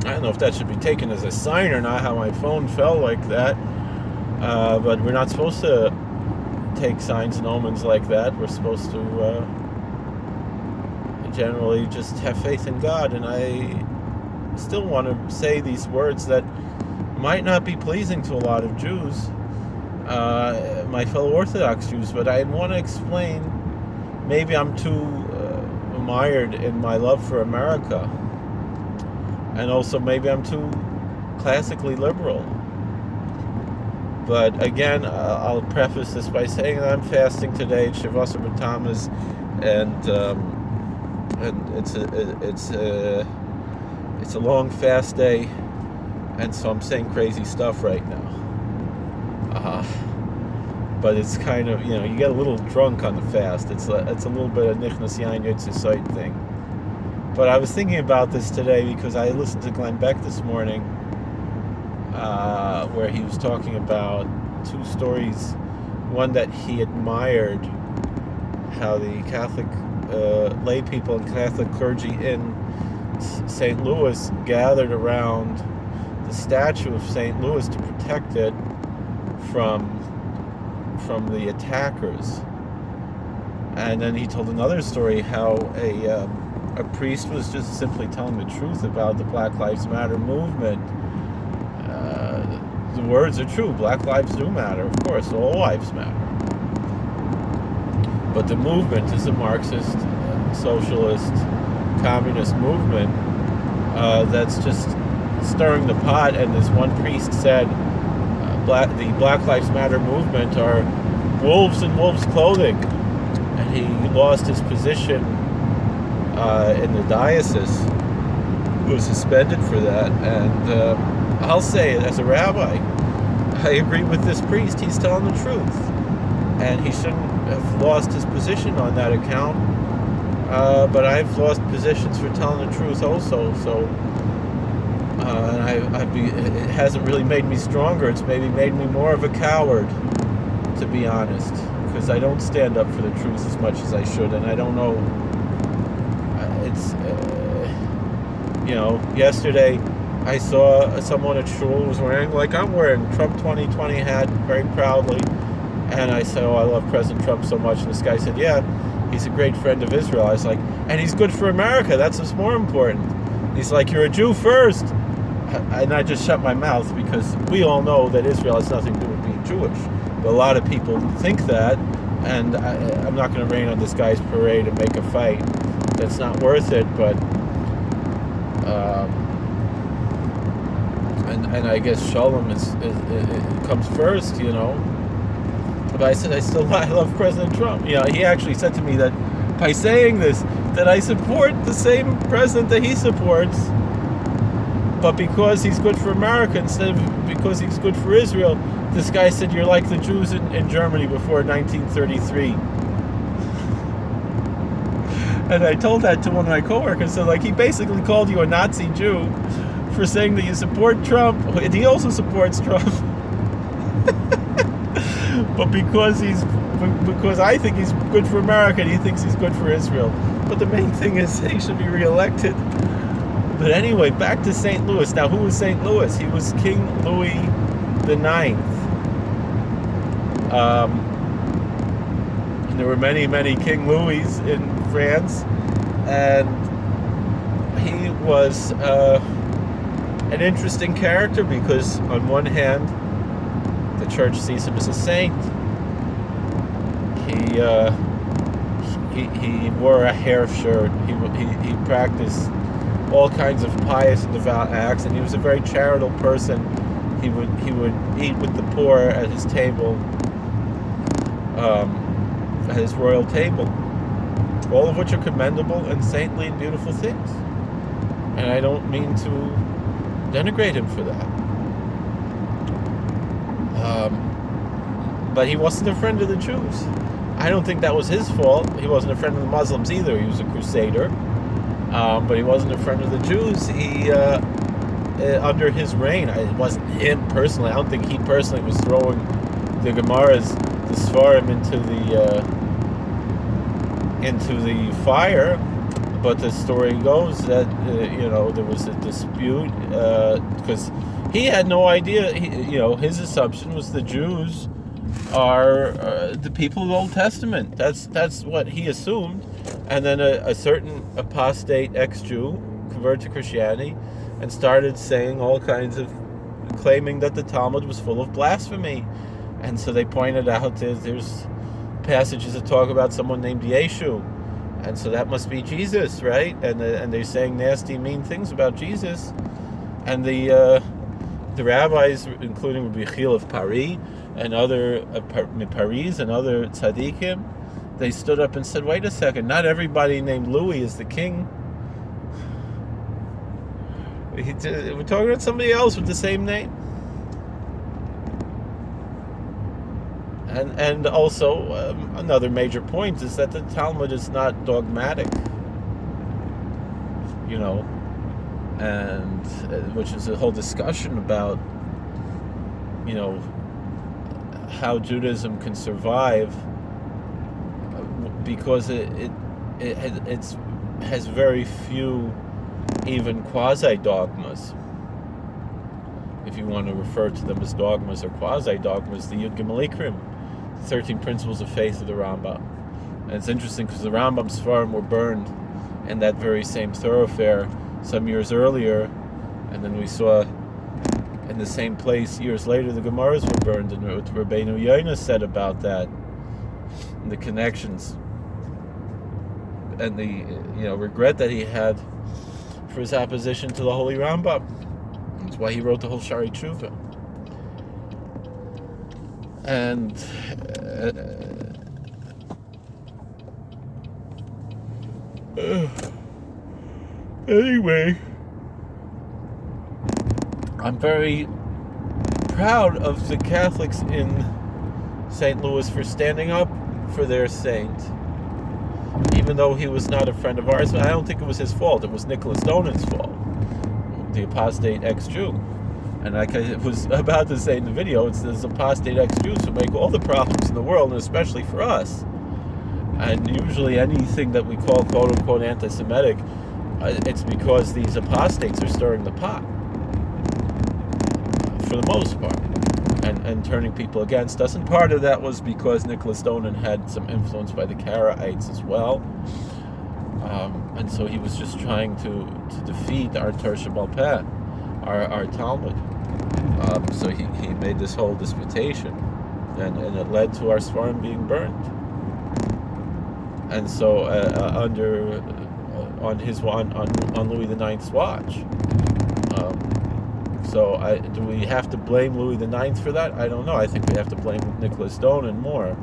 I don't know if that should be taken as a sign or not, how my phone fell like that. But we're not supposed to take signs and omens like that. We're supposed to generally just have faith in God. And I still want to say these words that might not be pleasing to a lot of Jews, my fellow Orthodox Jews, but I want to explain. Maybe I'm too mired in my love for America, and also maybe I'm too classically liberal. But again, I'll preface this by saying that I'm fasting today, Shavasar B'Tammuz, and it's a long fast day, and so I'm saying crazy stuff right now. But it's kind of, you get a little drunk on the fast. It's a little bit of Nichnas Yain Yotzei Seit thing. But I was thinking about this today because I listened to Glenn Beck this morning, where he was talking about two stories. One that he admired how the Catholic lay people and Catholic clergy in St. Louis gathered around the statue of St. Louis to protect it from the attackers. And then he told another story how a priest was just simply telling the truth about the Black Lives Matter movement. The words are true. Black lives do matter, of course. All lives matter. But the movement is a Marxist, socialist, communist movement that's just stirring the pot. And this one priest said, the Black Lives Matter movement are wolves in wolves' clothing. And he lost his position in the diocese, was suspended for that. And I'll say it as a rabbi, I agree with this priest. He's telling the truth, and he shouldn't have lost his position on that account. But I've lost positions for telling the truth also. So, it hasn't really made me stronger. It's maybe made me more of a coward, to be honest, because I don't stand up for the truth as much as I should, and I don't know. Yesterday I saw someone at shul was wearing, like I'm wearing, Trump 2020 hat very proudly, and I said, oh, I love President Trump so much, and this guy said, yeah, he's a great friend of Israel. I was like, and he's good for America, that's what's more important. He's like, you're a Jew first. And I just shut my mouth, because we all know that Israel has nothing to do with being Jewish. But a lot of people think that, and I'm not going to rain on this guy's parade and make a fight. That's not worth it, but and I guess Shalom it comes first, But I said I love President Trump. He actually said to me that by saying this, that I support the same president that he supports, but because he's good for America instead of because he's good for Israel. This guy said, you're like the Jews in Germany before 1933. And I told that to one of my coworkers. So, he basically called you a Nazi Jew for saying that you support Trump. And he also supports Trump. But because I think he's good for America, and he thinks he's good for Israel. But the main thing is that he should be reelected. But anyway, back to St. Louis. Now, who was St. Louis? He was King Louis the Ninth. And there were many, many King Louis in France, and he was an interesting character because, on one hand, the church sees him as a saint. He wore a hair shirt. He practiced all kinds of pious and devout acts, and he was a very charitable person. He would eat with the poor at his table, at his royal table, all of which are commendable and saintly and beautiful things. And I don't mean to denigrate him for that. But he wasn't a friend of the Jews. I don't think that was his fault. He wasn't a friend of the Muslims either. He was a crusader. But he wasn't a friend of the Jews. He, under his reign, it wasn't him personally. I don't think he personally was throwing the Gemaras, the Sfarim, into the fire. But the story goes that there was a dispute because he had no idea. His assumption was the Jews are the people of the Old Testament. That's what he assumed. And then a certain apostate ex-Jew converted to Christianity and started saying all kinds of, claiming that the Talmud was full of blasphemy. And so they pointed out there's passages that talk about someone named Yeshu, and so that must be Jesus, right? And they're saying nasty, mean things about Jesus. And the rabbis, including Rabbi Chil of Paris and other Paris and other tzaddikim, they stood up and said, "Wait a second! Not everybody named Louis is the king. We're talking about somebody else with the same name." And also, another major point is that the Talmud is not dogmatic, and which is a whole discussion about, how Judaism can survive, because it has very few even quasi-dogmas. If you want to refer to them as dogmas or quasi-dogmas, the Yud Gimel Ikrim, 13 Principles of Faith of the Rambam. And it's interesting because the Rambam's Sfarim were burned in that very same thoroughfare some years earlier, and then we saw in the same place years later the Gemaras were burned, and what Rabbeinu Yonah said about that, and the connections, and the regret that he had for his opposition to the Holy Rambam. That's why he wrote the whole Shari Tshuva. And anyway, I'm very proud of the Catholics in St. Louis for standing up for their saint, even though he was not a friend of ours. I don't think it was his fault. It was Nicholas Donan's fault, the apostate ex-Jew. And like I was about to say in the video, it's this apostate ex-Jews who make all the problems in the world, and especially for us. And usually anything that we call quote-unquote anti-Semitic, it's because these apostates are stirring the pot, for the most part, and turning people against us. And part of that was because Nicholas Donan had some influence by the Karaites as well. And so he was just trying to defeat our Torah Shebaal Peh, our Talmud. So he made this whole disputation, and it led to our Sfarim being burned. And so on Louis IX's watch. So do we have to blame Louis IX for that? I don't know. I think we have to blame Nicholas Donan more.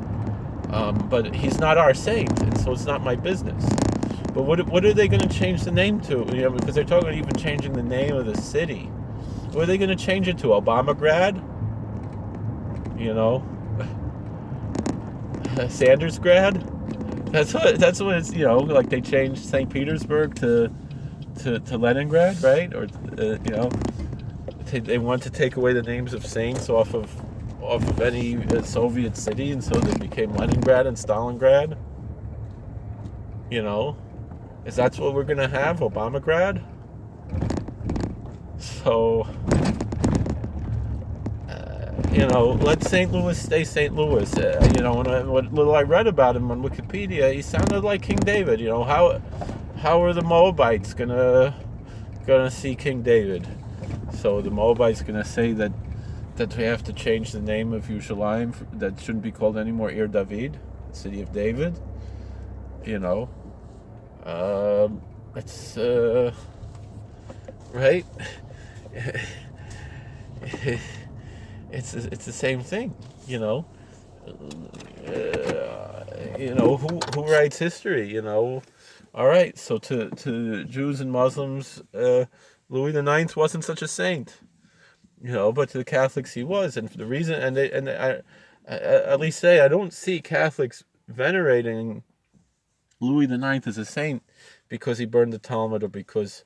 But he's not our saint, and so it's not my business. But what are they going to change the name to? Because they're talking about even changing the name of the city. What are they going to change it to? Obamagrad? Sandersgrad? That's what it's. Like they changed St. Petersburg to Leningrad, right? Or they want to take away the names of saints off of any Soviet city, and so they became Leningrad and Stalingrad. Is that what we're gonna have? Obamagrad? So, let St. Louis stay St. Louis. What little I read about him on Wikipedia, he sounded like King David. How are the Moabites gonna see King David? So the Moabites gonna say that we have to change the name of Yerushalayim, that shouldn't be called anymore Ir David, city of David. It's right. It's the same thing, who writes history, All right, so to Jews and Muslims, Louis IX wasn't such a saint, but to the Catholics he was, and for the reason, and I at least say I don't see Catholics venerating Louis IX as a saint because he burned the Talmud, or because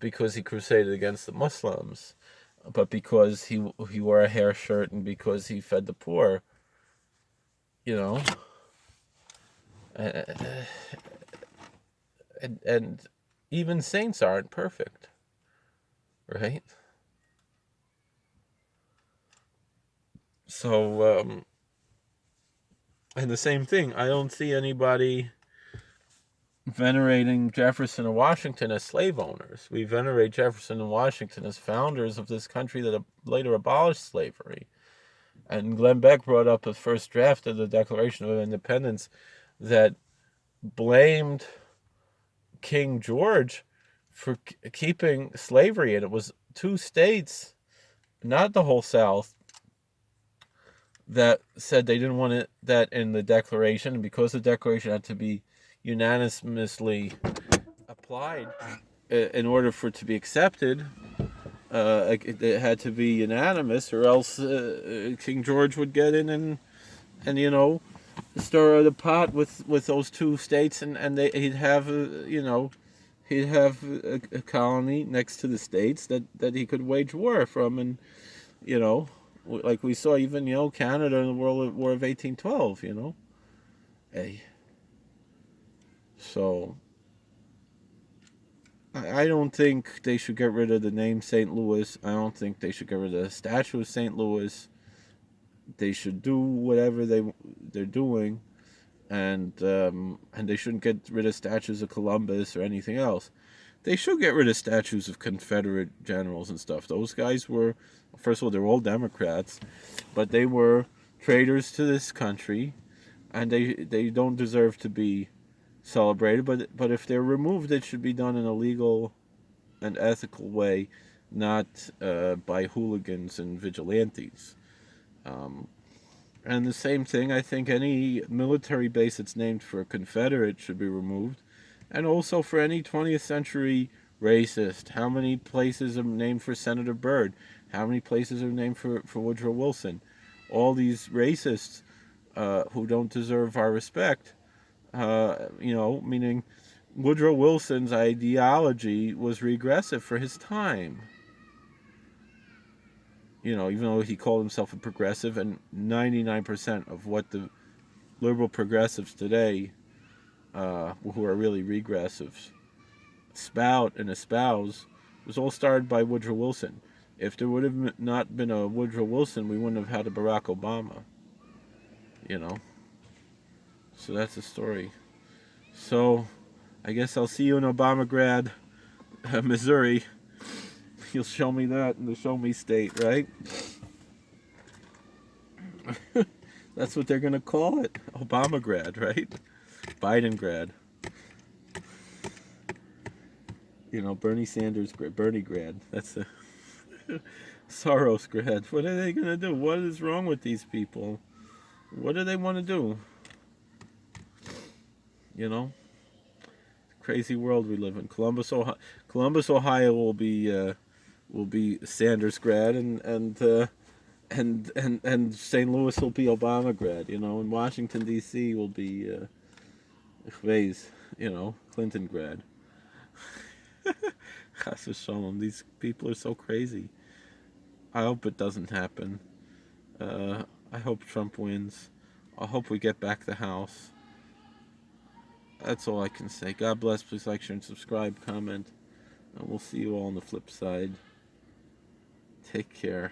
he crusaded against the Muslims, but because he wore a hair shirt and because he fed the poor, and Even saints aren't perfect, right? So, and the same thing, I don't see anybody venerating Jefferson and Washington as slave owners. We venerate Jefferson and Washington as founders of this country that later abolished slavery. And Glenn Beck brought up a first draft of the Declaration of Independence that blamed King George for keeping slavery, and it was 2 states, not the whole South, that said they didn't want that in the Declaration, and because the Declaration had to be unanimously applied in order for it to be accepted, it had to be unanimous, or else King George would get in and stir the pot with those 2 states, and he'd have he'd have a colony next to the states that he could wage war from, and like we saw even Canada in the World War of 1812. Hey, so I don't think they should get rid of the name St. Louis. I don't think they should get rid of the statue of St. Louis. They should do whatever they're doing, and they shouldn't get rid of statues of Columbus or anything else. They should get rid of statues of Confederate generals and stuff. Those guys were, first of all, they're all Democrats, but they were traitors to this country, and they don't deserve to be celebrated. But if they're removed, it should be done in a legal and ethical way, not by hooligans and vigilantes. And the same thing, I think any military base that's named for a Confederate should be removed. And also for any 20th century racist. How many places are named for Senator Byrd? How many places are named for Woodrow Wilson? All these racists who don't deserve our respect, meaning Woodrow Wilson's ideology was regressive for his time. Even though he called himself a progressive, and 99% of what the liberal progressives today, who are really regressives, spout and espouse, was all started by Woodrow Wilson. If there would have not been a Woodrow Wilson, we wouldn't have had a Barack Obama. So that's the story. So I guess I'll see you in Obamagrad, Missouri. You'll show me that in the Show Me State, right? That's what they're going to call it. Obamagrad, right? Bidengrad. Bernie Sanders, Bernie grad. That's the Soros grad. What are they going to do? What is wrong with these people? What do they want to do? Crazy world we live in. Columbus, Ohio will be Sanders grad, and St. Louis will be Obama grad. And Washington D.C. will be Clinton grad. Chas v'sholom. These people are so crazy. I hope it doesn't happen. I hope Trump wins. I hope we get back the House. That's all I can say. God bless. Please like, share, and subscribe, comment. And we'll see you all on the flip side. Take care.